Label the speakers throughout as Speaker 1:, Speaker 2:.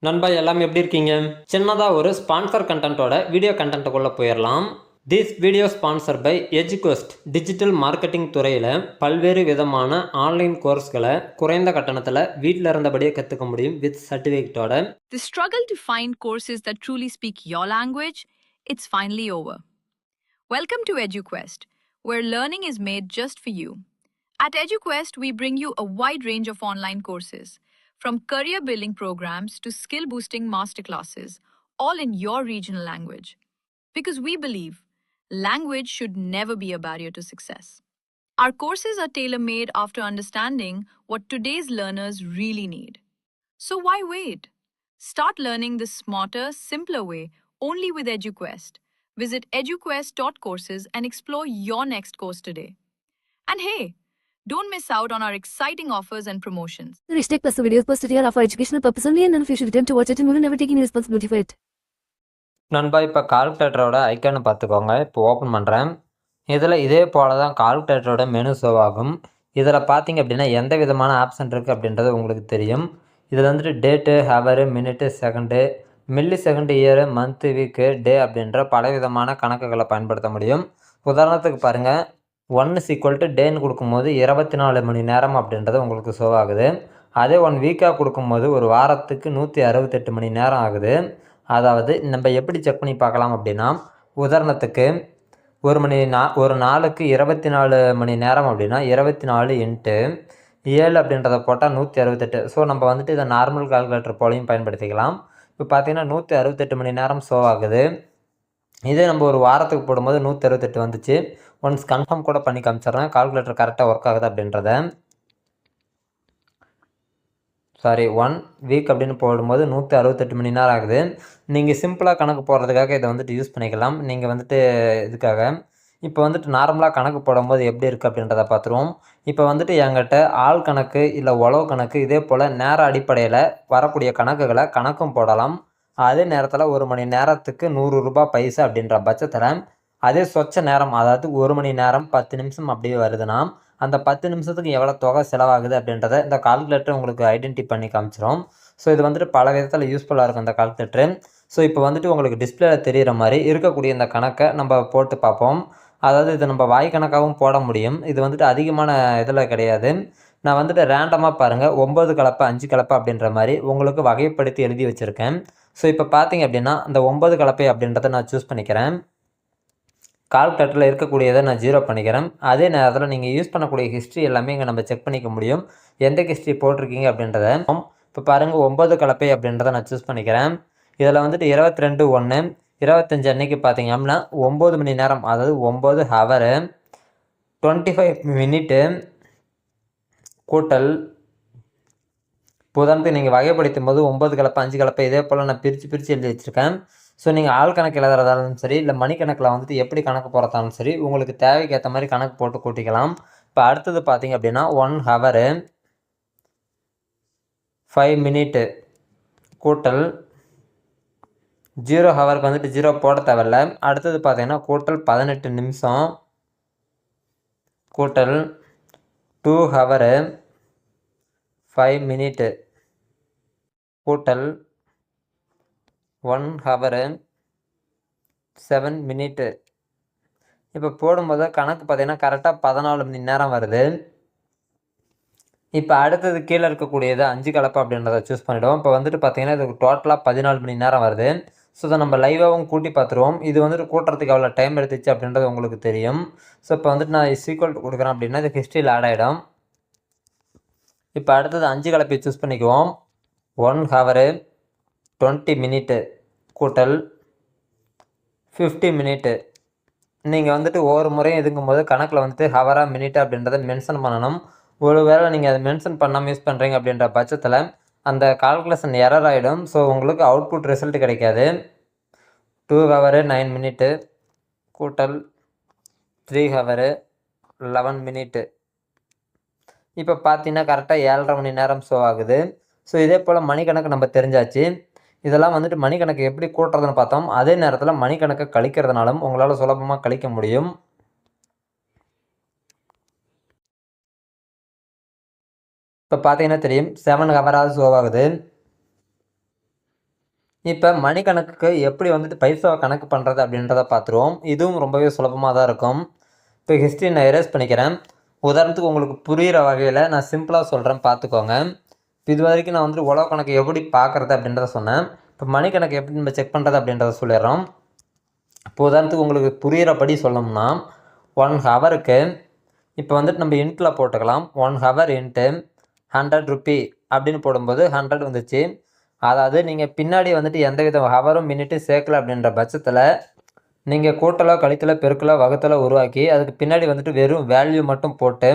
Speaker 1: நண்பா எல்லாம் எப்படி இருக்கீங்க? சின்னதாக ஒரு ஸ்பான்சர் கண்டென்ட்டோட வீடியோ கண்டென்ட்டுக்குள்ளே போயிடலாம். திஸ் வீடியோ ஸ்பான்சர் பை எஜுகொஸ்ட். டிஜிட்டல் மார்க்கெட்டிங் துறையில் பல்வேறு விதமான ஆன்லைன் கோர்ஸ்களை குறைந்த கட்டணத்தில் வீட்டில் இருந்தபடியே கற்றுக்க முடியும் with சர்டிஃபிகேட்டோட.
Speaker 2: The struggle to find courses that truly speak your language, it's finally over. Welcome to EduQuest, where learning is made just for you. At EduQuest, we bring you a wide range of online courses, from career building programs to skill boosting masterclasses, all in your regional language. Because we believe language should never be a barrier to success. Our courses are tailor made after understanding what today's learners really need. So why wait? Start learning the smarter, simpler way only with EduQuest. Visit eduquest.courses and explore your next course today. And hey, don't miss out on our exciting offers and promotions.
Speaker 3: The Rishtec Plus videos posted here are for educational purpose only and none of you should attempt to watch it and we will never take any responsibility for it.
Speaker 1: நண்பா இப்போ கால்குலேட்டரோட ஐக்கானை பார்த்துக்கோங்க. இப்போ open பண்ணுறேன். இதில் இதே போல தான் கால்குலேட்டரோட மெனு ஷோ ஆகும். இதில் பார்த்தீங்க அப்படின்னா எந்த விதமான ஆப்ஷன் இருக்குது அப்படின்றது உங்களுக்கு தெரியும். இதில் வந்துட்டு date, hour, minute, second, millisecond, year, month, week, day அப்படின்ற பல விதமான கணக்குகளை பயன்படுத்த முடியும். உதாரணத்துக்கு பாருங்கள், 1 டேன்னு கொடுக்கும்போது 24 மணி நேரம் அப்படின்றது உங்களுக்கு ஷோ ஆகுது. அதே 1 வீக்காக கொடுக்கும்போது ஒரு வாரத்துக்கு 168 மணி நேரம் ஆகுது. அதாவது நம்ம எப்படி செக் பண்ணி பார்க்கலாம் அப்படின்னா, உதாரணத்துக்கு ஒரு நாளுக்கு 24 மணி நேரம் அப்படின்னா 24 இன்ட்டு 7 அப்படின்றத போட்டால் 168. ஸோ நம்ம வந்துட்டு இதை நார்மல் கால்குலேட்டர் போலையும் பயன்படுத்திக்கலாம். இப்போ பார்த்தீங்கன்னா 168 மணி நேரம் ஷோ ஆகுது. இதே நம்ம ஒரு வாரத்துக்கு போடும்போது 168 வந்துச்சு. ஒன்ஸ் கன்ஃபார்ம் கூட பண்ணி காமிச்சிட்றேன் கால்குலேட்டர் கரெக்டாக ஒர்க் ஆகுது அப்படின்றத. 1 வீக் அப்படின்னு போடும்போது 168 மணி நேரம் ஆகுது. நீங்கள் சிம்பிளாக கணக்கு போடுறதுக்காக இதை வந்துட்டு யூஸ் பண்ணிக்கலாம். நீங்கள் வந்துட்டு இதுக்காக இப்போ வந்துட்டு நார்மலாக கணக்கு போடும்போது எப்படி இருக்குது அப்படின்றத பார்த்துருவோம். இப்போ வந்துட்டு என்கிட்ட ஆள் கணக்கு இல்லை உழவு கணக்கு இதே போல் நேர அடிப்படையில் வரக்கூடிய கணக்குகளை கணக்கும் போடலாம். அதே நேரத்தில் 1 மணி நேரத்துக்கு 100 ரூபாய் பைசா அப்படின்ற பட்சத்தில் அதே சொச்ச நேரம், அதாவது 1 மணி நேரம் 10 நிமிஷம் அப்படியே வருதுன்னா அந்த 10 நிமிஷத்துக்கு எவ்வளோ தொகை செலவாகுது அப்படின்றத இந்த கால்குலேட்டர் உங்களுக்கு ஐடென்டி பண்ணி காமிச்சிடும். ஸோ இது வந்துட்டு பல விதத்தில் யூஸ்ஃபுல்லாக இருக்கும் இந்த கால்குலேட்டரு. ஸோ இப்போ வந்துட்டு உங்களுக்கு டிஸ்பிளேல தெரிகிற மாதிரி இருக்கக்கூடிய இந்த கணக்கை நம்ம போட்டு பார்ப்போம். அதாவது இது நம்ம வாய் கணக்காகவும் போட முடியும். இது வந்துட்டு அதிகமான இதில் கிடையாது. நான் வந்துட்டு ரேண்டமாக பாருங்கள், 9 கலப்பை 5 கலப்பை அப்படின்ற மாதிரி உங்களுக்கு வகைப்படுத்தி எழுதி வச்சுருக்கேன். ஸோ இப்போ பார்த்தீங்க அப்படின்னா அந்த 9 கலப்பை அப்படின்றத நான் சூஸ் பண்ணிக்கிறேன். கால்குலேட்டரில் இருக்கக்கூடியதை நான் 0 பண்ணிக்கிறேன். அதே நேரத்தில் நீங்கள் யூஸ் பண்ணக்கூடிய ஹிஸ்ட்ரி எல்லாமே இங்கே நம்ம செக் பண்ணிக்க முடியும். எந்த ஹிஸ்ட்ரி போட்டிருக்கீங்க அப்படின்றத. இப்போ பாருங்கள் 9 கலப்பை அப்படின்றத நான் சூஸ் பண்ணிக்கிறேன். இதில் வந்துட்டு 22/1/25 அன்னைக்கு பார்த்தீங்க அப்படின்னா 9 மணி நேரம், அதாவது 9 ஹவரு 25 மினிட்டு கூட்டல். உதாரணத்துக்கு நீங்கள் வகைப்படுத்தும் போது 9 கலப்பை 5 கலப்பை இதே போல் நான் பிரித்து எழுதி வச்சுருக்கேன். ஸோ நீங்கள் ஆள் கணக்கு எழுதுறதாலும் சரி இல்லை மணிக்கணக்கில் வந்துட்டு எப்படி கணக்கு போகிறதாலும் சரி உங்களுக்கு தேவைக்கு ஏற்ற மாதிரி கணக்கு போட்டு கூட்டிக்கலாம். இப்போ அடுத்தது பார்த்தீங்க அப்படின்னா 1 ஹவரு 5 மினிட்டு கூட்டல் 0 ஹவருக்கு வந்துட்டு 0 போட தேவையில்ல. அடுத்தது பார்த்தீங்கன்னா கூட்டல் 18 நிமிஷம் கூட்டல் 2 ஹவரு 5 மினிட்டு கூட்டல் 1 ஹவரு 7 மினிட்டு. இப்போ போடும்போது கணக்கு பார்த்தீங்கன்னா கரெக்டாக 14 மணி நேரம் வருது. இப்போ அடுத்தது கீழே இருக்கக்கூடியது 5 கலப்பை அப்படின்றத சூஸ் பண்ணிவிடுவோம். இப்போ வந்துட்டு பார்த்தீங்கன்னா இது டோட்டலாக 14 மணி நேரம் வருது. ஸோ இதை நம்ம லைவாகவும் கூட்டி பார்த்துருவோம். இது வந்துட்டு கூட்டுறதுக்கு எவ்வளோ டைம் எடுத்துச்சு அப்படின்றது உங்களுக்கு தெரியும். ஸோ இப்போ வந்துட்டு நான் ஈக்குவல் டு கொடுக்குறேன் அப்படின்னா இது ஹிஸ்ட்ரியில் ஆட் ஆகிடும். இப்போ அடுத்தது 5 கலப்பை சூஸ் பண்ணிக்குவோம். 1 ஹவரு 20 மினிட்டு கூட்டல் 50 மினிட்டு. நீங்கள் வந்துட்டு ஒவ்வொரு முறையும் இதுங்கும்போது கணக்கில் வந்துட்டு ஹவரா மினிட்டு அப்படின்றத மென்ஷன் பண்ணணும். ஒரு வேளை நீங்கள் அதை மென்ஷன் பண்ணாமல் யூஸ் பண்ணுறீங்க அப்படின்ற பட்சத்தில் அந்த கால்குலேஷன் எரர் ஆகிடும். ஸோ உங்களுக்கு அவுட்புட் ரிசல்ட் கிடைக்காது. 2 ஹவரு 9 மினிட்டு கூட்டல் 3 ஹவரு 11 மினிட்டு. இப்போ பார்த்தீங்கன்னா கரெக்டாக 7.5 மணி நேரம் ஷோ ஆகுது. ஸோ இதே போல் மணிக்கணக்கு நம்ம தெரிஞ்சாச்சு. இதெல்லாம் வந்துட்டு மணிக்கணக்கு எப்படி கூட்டுறதுன்னு பார்த்தோம். அதே நேரத்தில் மணிக்கணக்கை கழிக்கிறதுனாலும் உங்களால் சுலபமாக கழிக்க முடியும். இப்போ பார்த்தீங்கன்னா தெரியும் 7 ஹவராக ஷோ ஆகுது. இப்போ மணிக்கணக்குக்கு எப்படி வந்துட்டு பைசாவை கணக்கு பண்ணுறது அப்படின்றத பார்த்துருவோம். இதுவும் ரொம்பவே சுலபமாக தான் இருக்கும். இப்போ ஹிஸ்ட்ரி நான் எரேஸ் பண்ணிக்கிறேன். உதாரணத்துக்கு உங்களுக்கு புரிகிற வகையில் நான் சிம்பிளாக சொல்கிறேன், பார்த்துக்கோங்க. இப்போ இது வரைக்கும் நான் வந்துட்டு உலக கணக்கு எப்படி பார்க்குறது அப்படின்றத சொன்னேன். இப்போ மணிக்கணக்கு எப்படி நம்ம செக் பண்ணுறது அப்படின்றத சொல்லிடுறோம். இப்போ உதாரணத்துக்கு உங்களுக்கு புரிகிறபடி சொல்லணும்னா 1 ஹவருக்கு இப்போ வந்துட்டு நம்ம இன்ட்டில் போட்டுக்கலாம். 1 ஹவர் இன்ட்டு 100 ருப்பி அப்படின்னு போடும்போது 100 வந்துச்சு. அதாவது நீங்கள் பின்னாடி வந்துட்டு எந்தவித ஹவரும் மினிட்டும் சேர்க்கல அப்படின்ற பட்சத்தில் நீங்கள் கூட்டலோ கழித்தலோ பெருக்கலோ வகுத்தலோ உருவாக்கி அதுக்கு பின்னாடி வந்துட்டு வெறும் வேல்யூ மட்டும் போட்டு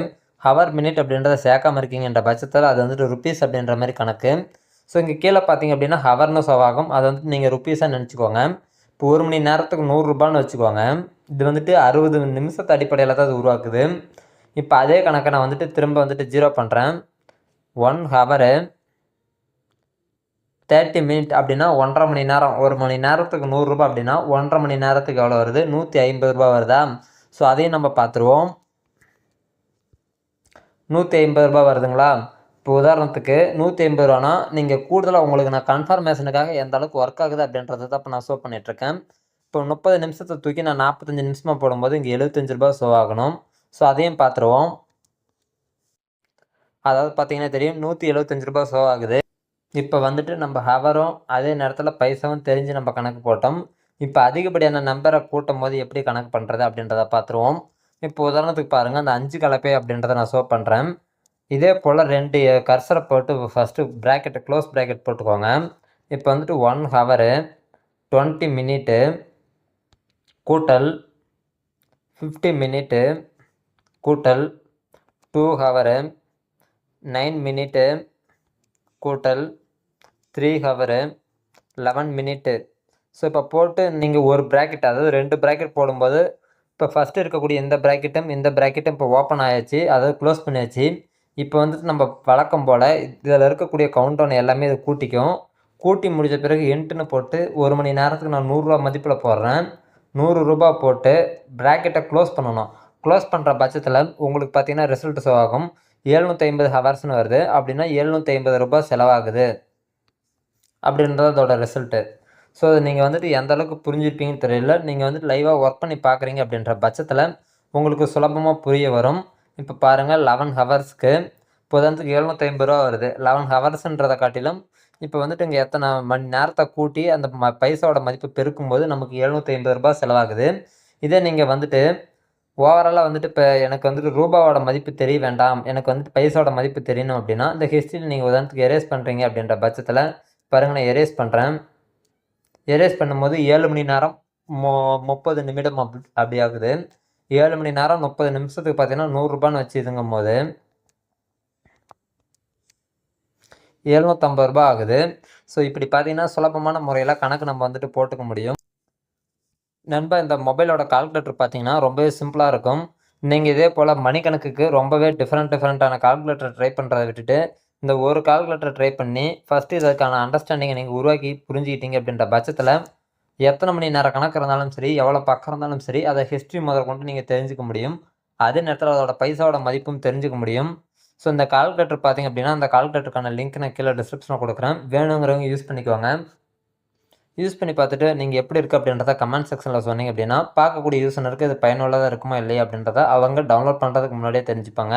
Speaker 1: ஹவர் மினிட் அப்படின்றத சேர்க்காம இருக்கீங்கன்ற பட்சத்தில் அது வந்துட்டு ருப்பீஸ் அப்படின்ற மாதிரி கணக்கு. ஸோ இங்கே கீழே பார்த்தீங்க அப்படின்னா ஹவர்னு சொவாகும். அதை வந்துட்டு நீங்கள் ருப்பீஸாக நினச்சிக்கோங்க. இப்போ 1 மணி நேரத்துக்கு 100 ரூபான்னு வச்சுக்கோங்க. இது வந்துட்டு 60 நிமிஷத்து அடிப்படையில் தான் அது உருவாக்குது. இப்போ அதே கணக்கை நான் வந்துட்டு திரும்ப வந்துட்டு 0 பண்ணுறேன். 1 ஹவரு 30 மினிட் அப்படின்னா 1.5 மணி நேரம். 1 மணி நேரத்துக்கு 100 ரூபா அப்படின்னா 1.5 மணி நேரத்துக்கு எவ்வளோ வருது? 150 ரூபா வருதா? ஸோ அதையும் நம்ம பார்த்துருவோம். 150 ரூபா வருதுங்களா? இப்போ உதாரணத்துக்கு 150 ரூபானா நீங்கள் கூடுதலாக உங்களுக்கு நான் கன்ஃபர்மேஷனுக்காக எந்த அளவுக்கு ஒர்க் ஆகுது அப்படின்றத தான் இப்போ நான் ஷோ பண்ணிகிட்ருக்கேன். இப்போ 30 நிமிஷத்தை தூக்கி நான் 45 நிமிஷமாக போடும்போது இங்கே 75 ரூபா ஷோ ஆகணும். ஸோ அதையும் பார்த்துருவோம். அதாவது பார்த்தீங்கன்னா தெரியும், 175 ரூபா ஷோ ஆகுது. இப்போ வந்துட்டு நம்ம ஹவரும் அதே நேரத்தில் பைசாவும் தெரிஞ்சு நம்ம கணக்கு போட்டோம். இப்போ அதிகப்படியான நம்பரை கூட்டும் போது எப்படி கணக்கு பண்ணுறது அப்படின்றத பார்த்துருவோம். இப்போ உதாரணத்துக்கு பாருங்கள், அந்த 5 கலப்பை அப்படின்றத நான் ஷோ பண்ணுறேன். இதே போல் 2 கர்சரை போட்டு ஃபஸ்ட்டு ப்ராக்கெட்டை க்ளோஸ் ப்ராக்கெட் போட்டுக்கோங்க. இப்போ வந்துட்டு 1 ஹவரு 20 மினிட்டு கூட்டல் 50 மினிட்டு கூட்டல் 2 ஹவரு 9 மினிட்டு கூட்டல் 3 ஹவரு 11 மினிட்டு. ஸோ இப்போ போட்டு நீங்கள் ஒரு ப்ராக்கெட், அதாவது 2 ப்ராக்கெட் போடும்போது இப்போ ஃபஸ்ட்டு இருக்கக்கூடிய இந்த ப்ராக்கெட்டும் இப்போ ஓப்பன் ஆயாச்சு, அதாவது க்ளோஸ் பண்ணியாச்சு. இப்போ வந்துட்டு நம்ம வழக்கம் போல் இதில் இருக்கக்கூடிய கவுண்டவுன் எல்லாமே இது கூட்டிக்கும். கூட்டி முடித்த பிறகு என்ட்டுன்னு போட்டு 1 மணி நேரத்துக்கு நான் 100 ரூபா மதிப்பில் போடுறேன். 100 ரூபா போட்டு ப்ராக்கெட்டை க்ளோஸ் பண்ணணும். க்ளோஸ் பண்ணுற பட்சத்தில் உங்களுக்கு பார்த்தீங்கன்னா ரிசல்ட் ஷோ ஆகும். 750 ஹவர்ஸ்னு வருது. அப்படின்னா 750 ரூபா செலவாகுது அப்படின்றது அதோட ரிசல்ட்டு. ஸோ நீங்கள் வந்துட்டு எந்த அளவுக்கு புரிஞ்சிருப்பீங்கன்னு தெரியல. நீங்கள் வந்துட்டு லைவாக ஒர்க் பண்ணி பார்க்குறீங்க அப்படின்ற பட்சத்தில் உங்களுக்கு சுலபமாக புரிய வரும். இப்போ பாருங்கள், 11 ஹவர்ஸ்க்கு இப்போ உதாரணத்துக்கு 750 ரூபா வருது. 11 ஹவர்ஸுன்றதை காட்டிலும் இப்போ வந்துட்டு இங்கே எத்தனை மணி நேரத்தை கூட்டி அந்த பைசாவோட மதிப்பு பெருக்கும்போது நமக்கு 750 ரூபா செலவாகுது. இதே நீங்கள் வந்துட்டு ஓவராலாக வந்துட்டு இப்போ எனக்கு வந்துட்டு ரூபாவோட மதிப்பு தெரிய வேண்டாம், எனக்கு வந்துட்டு பைசாவோட மதிப்பு தெரியணும் அப்படின்னா இந்த ஹிஸ்ட்ரியில் நீங்கள் உதாரணத்துக்கு எரேஸ் பண்ணுறீங்க அப்படின்ற பட்சத்தில் பாருங்கள், நான் எரேஸ் பண்ணுறேன். எரேஸ் பண்ணும்போது 7 மணி நேரம் 30 நிமிடம் அப்படி ஆகுது. 7 மணி நேரம் 30 நிமிஷத்துக்கு பார்த்தீங்கன்னா 100 ரூபான்னு வச்சு இதுங்கும் போது 750 ரூபா ஆகுது. ஸோ இப்படி பார்த்தீங்கன்னா சுலபமான முறையில் கணக்கு நம்ம வந்துட்டு போட்டுக்க முடியும். நண்பா, இந்த மொபைலோட கால்குலேட்டர் பார்த்தீங்கன்னா ரொம்பவே சிம்பிளாக இருக்கும். நீங்கள் இதே போல் மணிக்கணக்குக்கு ரொம்பவே டிஃப்ரெண்ட்டான கால்குலேட்டர் ட்ரை பண்ணுறதை விட்டுட்டு இந்த ஒரு கால்குலேட்டர் ட்ரை பண்ணி ஃபஸ்ட்டு இதற்கான அண்டர்ஸ்டாண்டிங்கை நீங்கள் உருவாக்கி புரிஞ்சுக்கிட்டீங்க அப்படின்ற பட்சத்தில் எத்தனை மணி நேரம் கணக்கு இருந்தாலும் சரி, எவ்வளோ பக்கம் இருந்தாலும் சரி, அதை ஹிஸ்ட்ரி முதல் கொண்டு நீங்கள் தெரிஞ்சுக்க முடியும். அதே நேரத்தில் அதோட பைசாவோட மதிப்பும் தெரிஞ்சுக்க முடியும். ஸோ இந்த கால்குலேட்டர் பார்த்தீங்க அப்படின்னா அந்த கால்குலேட்டருக்கான லிங்க் நான் கீழே டிஸ்கிரிப்ஷனில் கொடுக்குறேன். வேணுங்கிறவங்க யூஸ் பண்ணிக்கோங்க. யூஸ் பண்ணி பார்த்துட்டு நீங்கள் எப்படி இருக்குது அப்படின்றத கமெண்ட் செக்ஷனில் சொன்னீங்க அப்படின்னா பார்க்கக்கூடிய யூசனருக்கு இது பயனுள்ளதாக இருக்குமா இல்லையா அப்படின்றத அவங்க டவுன்லோட் பண்ணுறதுக்கு முன்னாடியே தெரிஞ்சுப்பாங்க.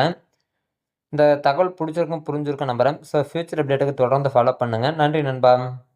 Speaker 1: இந்த தகவல் பிடிச்சிருக்கும் புரிஞ்சிருக்கும் நம்புகிறேன். ஸோ ஃபியூச்சர் அப்டேட்டுக்கு தொடர்ந்து ஃபாலோ பண்ணுங்கள். நன்றி நண்பா.